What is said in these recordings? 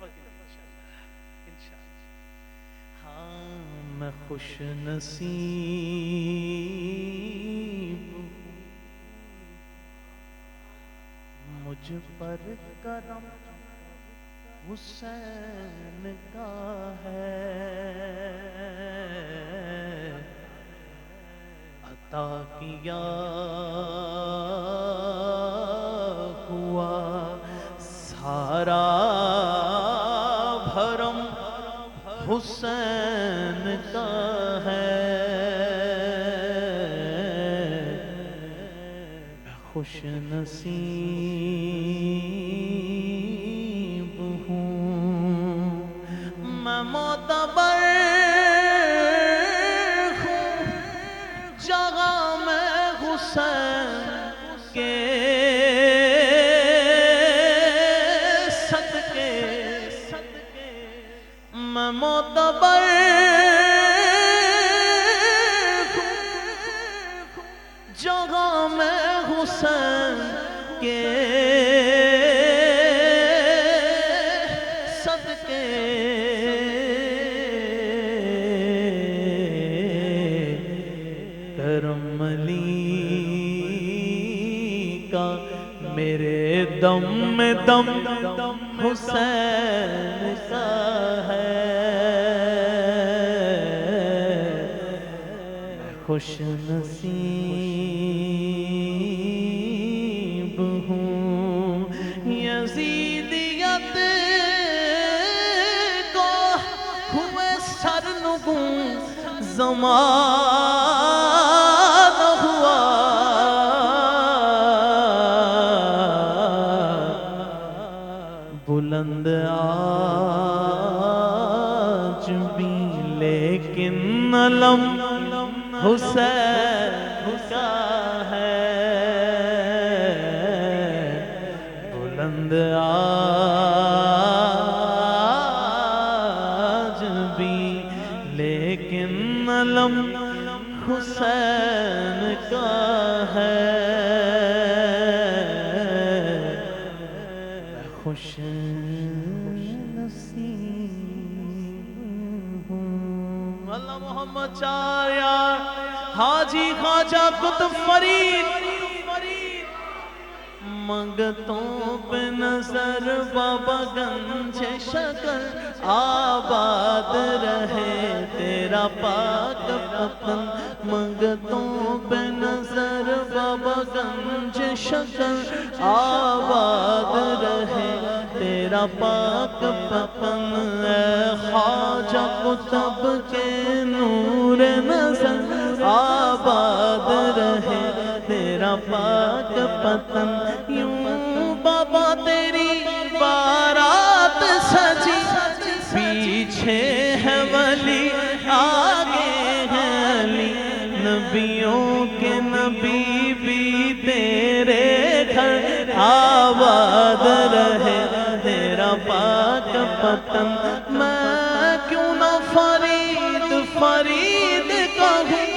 دفعہ کے لیے انشاءاللہ۔ ہاں میں خوش نصیب مجھ پر کرم حسین کا ہے، عطا کیا ہوا سارا بھرم حسین کا ہے، میں خوش نصیب ہوں، میں معتبر ہوں جگہ میں حسین کے صدقے، میں معتبر ہوں جگہ میں حسین کے صدقے، کرم علی کا میرے دم میں دم حسین کا ہے، میں خوش نصیب ہوں، یزیدیت کو ہوئے سرنگوں زمانہ ہوا، بلند آج بھی لیکن علم حسین کا ہے، بلند آج بھی لیکن علم حسین کا ہے، میں خوش نصیب ہوں۔ اللہ محمد چاریا حاجی خواجہ قطب فرید، منگتوں پہ نظر بابا گنج شکر، آباد رہے تیرا پاک وطن، منگتوں پہ نظر بابا گنج شکر، آباد رہے تیرا پاک وطن، اے خواجہ قطب کے نور نظر، آباد رہے تیرا پاک وطن، یوں بابا تیری بارات سجی، پیچھے ہے ولی آگے ہے علی، نبیوں کے نبی بھی تیرے گھر، آباد رہے تیرا پاک وطن، میں کیوں نہ فرید فرید کہوں،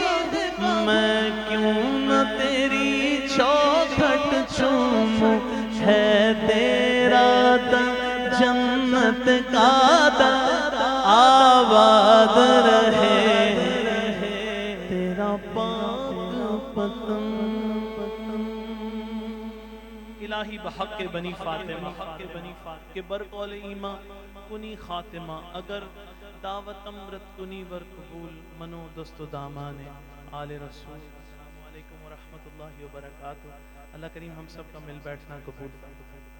میں کیوں نہ تیری چوکھٹ چوموں، ہے تیرا در جنت کا در، آباد رہے تیرا پاک وطن۔ الہی بحق بنی فاطمہ کہ برقول ایمہ کنی خاتمہ، اگر دعوت امرت کنی ور قبول، منو دست و دامان آل رسول۔ السلام علیکم ورحمۃ اللہ وبرکاتہ۔ اللہ کریم ہم سب کا مل بیٹھنا قبول کرے۔